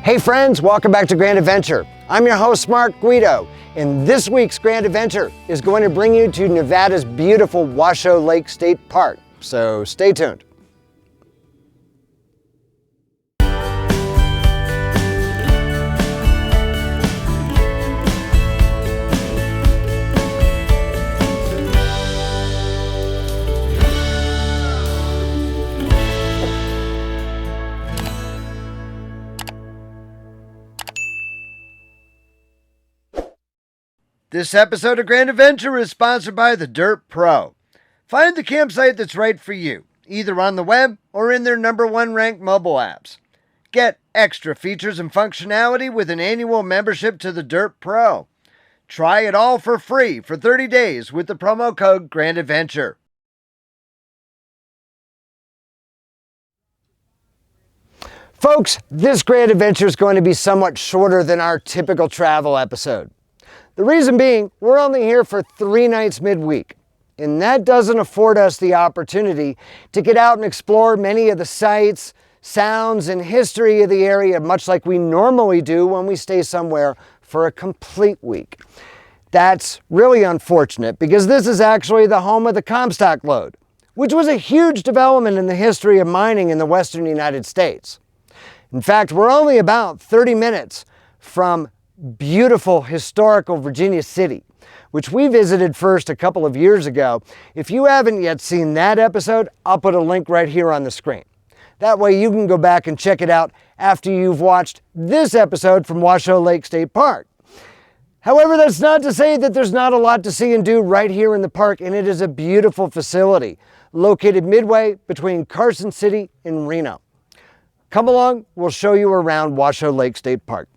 Hey friends, welcome back to Grand Adventure. I'm your host, Mark Guido, and this week's Grand Adventure is going to bring you to Nevada's beautiful Washoe Lake State Park, so stay tuned. This episode of Grand Adventure is sponsored by the Dyrt PRO. Find the campsite that's right for you, either on the web or in their #1 ranked mobile apps. Get extra features and functionality with an annual membership to the Dyrt PRO. Try it all for free for 30 days with the promo code Grand Adventure. Folks, this Grand Adventure is going to be somewhat shorter than our typical travel episode. The reason being, we're only here for 3 nights midweek, and that doesn't afford us the opportunity to get out and explore many of the sights, sounds, and history of the area, much like we normally do when we stay somewhere for a complete week. That's really unfortunate because this is actually the home of the Comstock Lode, which was a huge development in the history of mining in the western United States. In fact, we're only about 30 minutes from beautiful historical Virginia City, which we visited first a couple of years ago. If you haven't yet seen that episode, I'll put a link right here on the screen. That way you can go back and check it out after you've watched this episode from Washoe Lake State Park. However, that's not to say that there's not a lot to see and do right here in the park, and it is a beautiful facility located midway between Carson City and Reno. Come along, we'll show you around Washoe Lake State Park.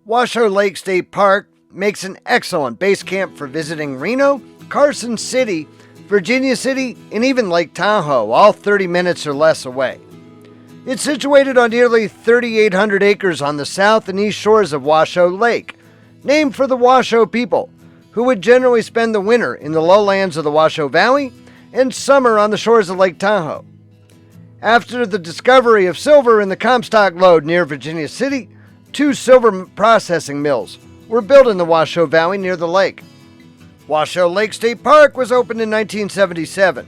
Washoe Lake State Park makes an excellent base camp for visiting Reno, Carson City, Virginia City, and even Lake Tahoe, all 30 minutes or less away. It's situated on nearly 3,800 acres on the south and east shores of Washoe Lake, named for the Washoe people, who would generally spend the winter in the lowlands of the Washoe Valley and summer on the shores of Lake Tahoe. After the discovery of silver in the Comstock Lode near Virginia City, 2 silver processing mills were built in the Washoe Valley near the lake. Washoe Lake State Park was opened in 1977.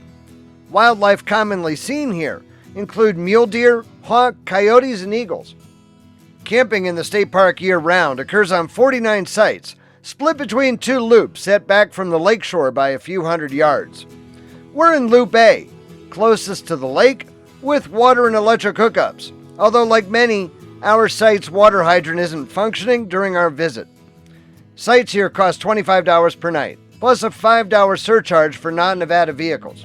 Wildlife commonly seen here include mule deer, hawk, coyotes, and eagles. Camping in the state park year-round occurs on 49 sites, split between 2 loops set back from the lakeshore by a few hundred yards. We're in Loop A, closest to the lake, with water and electric hookups, although like many, our site's water hydrant isn't functioning during our visit. Sites here cost $25 per night, plus a $5 surcharge for non-Nevada vehicles.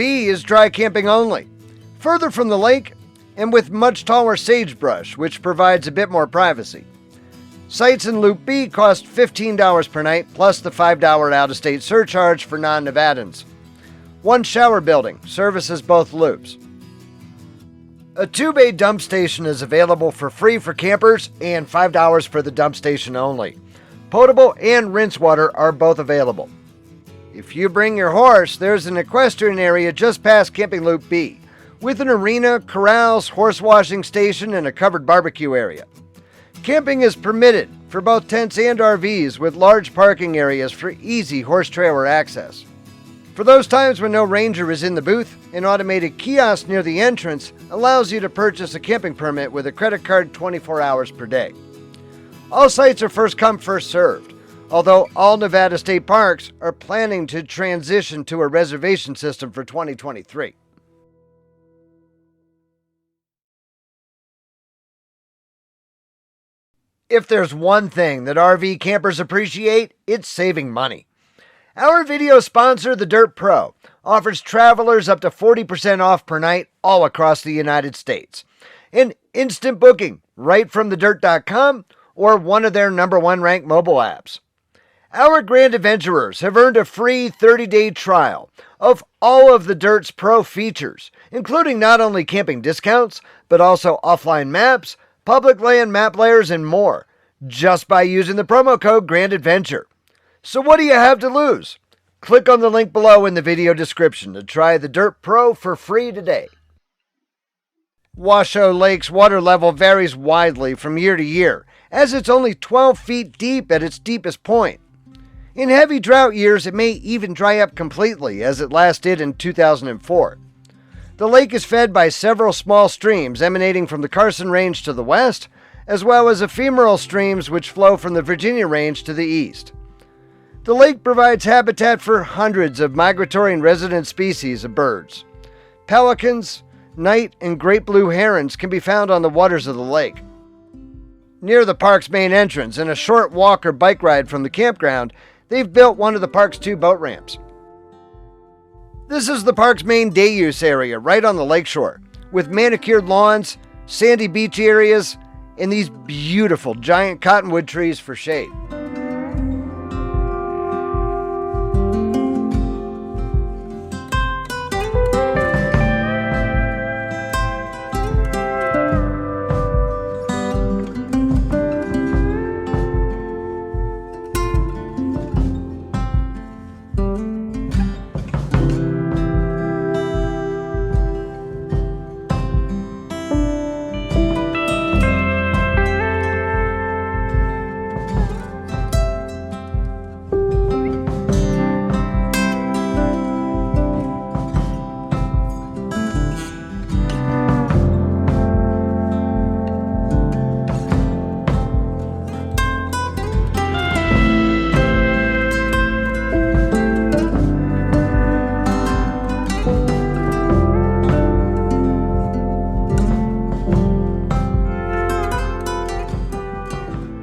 B is dry camping only, further from the lake and with much taller sagebrush, which provides a bit more privacy. Sites in Loop B cost $15 per night plus the $5 out-of-state surcharge for non-Nevadans. One shower building services both loops. A 2-bay dump station is available for free for campers and $5 for the dump station only. Potable and rinse water are both available. If you bring your horse, there's an equestrian area just past Camping Loop B, with an arena, corrals, horse washing station, and a covered barbecue area. Camping is permitted for both tents and RVs with large parking areas for easy horse trailer access. For those times when no ranger is in the booth, an automated kiosk near the entrance allows you to purchase a camping permit with a credit card 24 hours per day. All sites are first come, first served, although all Nevada state parks are planning to transition to a reservation system for 2023. If there's one thing that RV campers appreciate, it's saving money. Our video sponsor, the Dyrt PRO, offers travelers up to 40% off per night all across the United States. And instant booking right from thedyrt.com or one of their #1 ranked mobile apps. Our grand adventurers have earned a free 30-day trial of all of the Dyrt's Pro features, including not only camping discounts, but also offline maps, public land map layers, and more, just by using the promo code GRANDADVENTURE. So what do you have to lose? Click on the link below in the video description to try the Dyrt PRO for free today. Washoe Lake's water level varies widely from year to year, as it's only 12 feet deep at its deepest point. In heavy drought years, it may even dry up completely, as it last did in 2004. The lake is fed by several small streams emanating from the Carson Range to the west, as well as ephemeral streams which flow from the Virginia Range to the east. The lake provides habitat for hundreds of migratory and resident species of birds. Pelicans, night and great blue herons can be found on the waters of the lake. Near the park's main entrance and a short walk or bike ride from the campground, they've built one of the park's 2 boat ramps. This is the park's main day use area right on the lakeshore, with manicured lawns, sandy beach areas, and these beautiful giant cottonwood trees for shade.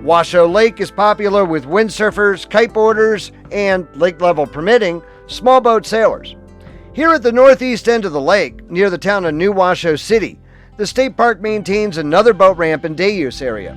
Washoe Lake is popular with windsurfers, kiteboarders, and, lake level permitting, small boat sailors. Here at the northeast end of the lake, near the town of New Washoe City, the state park maintains another boat ramp and day use area.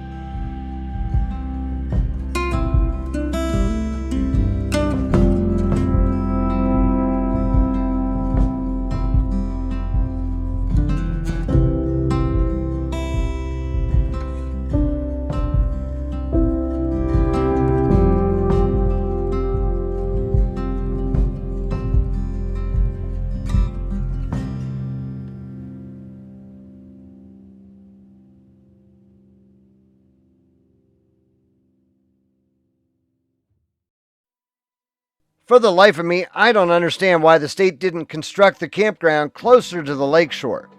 For the life of me, I don't understand why the state didn't construct the campground closer to the lakeshore.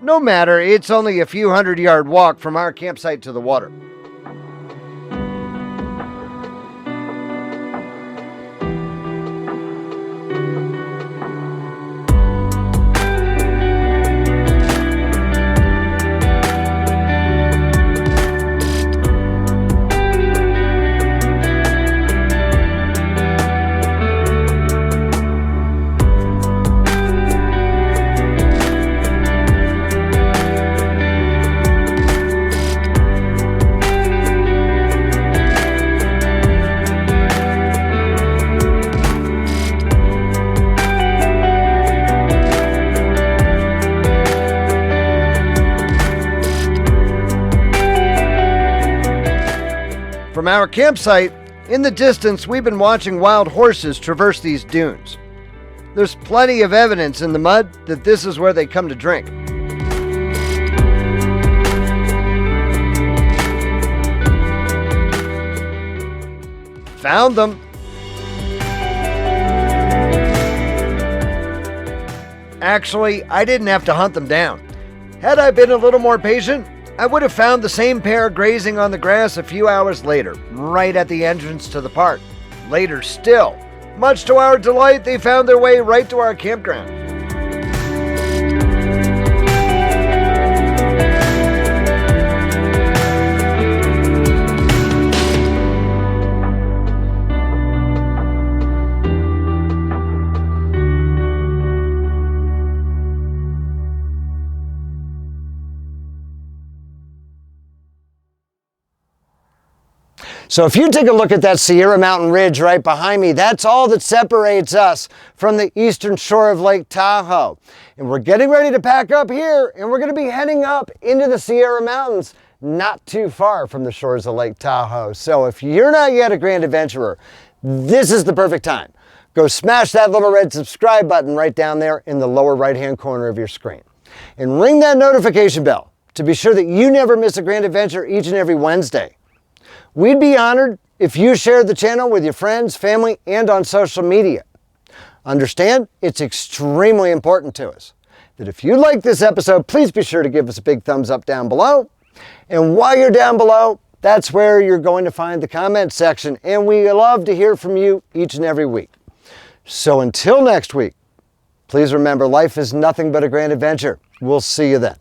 No matter, it's only a few 100-yard walk from our campsite to the water. From our campsite, in the distance, we've been watching wild horses traverse these dunes. There's plenty of evidence in the mud that this is where they come to drink. Found them. Actually, I didn't have to hunt them down. Had I been a little more patient, I would have found the same pair grazing on the grass a few hours later, right at the entrance to the park. Later still, much to our delight, they found their way right to our campground. So if you take a look at that Sierra Mountain Ridge right behind me, that's all that separates us from the eastern shore of Lake Tahoe. And we're getting ready to pack up here, and we're going to be heading up into the Sierra Mountains, not too far from the shores of Lake Tahoe. So if you're not yet a Grand Adventurer, this is the perfect time. Go smash that little red subscribe button right down there in the lower right-hand corner of your screen. And ring that notification bell to be sure that you never miss a Grand Adventure each and every Wednesday. We'd be honored if you shared the channel with your friends, family, and on social media. Understand, it's extremely important to us that if you like this episode, please be sure to give us a big thumbs up down below. And while you're down below, that's where you're going to find the comment section, and we love to hear from you each and every week. So until next week, please remember, life is nothing but a grand adventure. We'll see you then.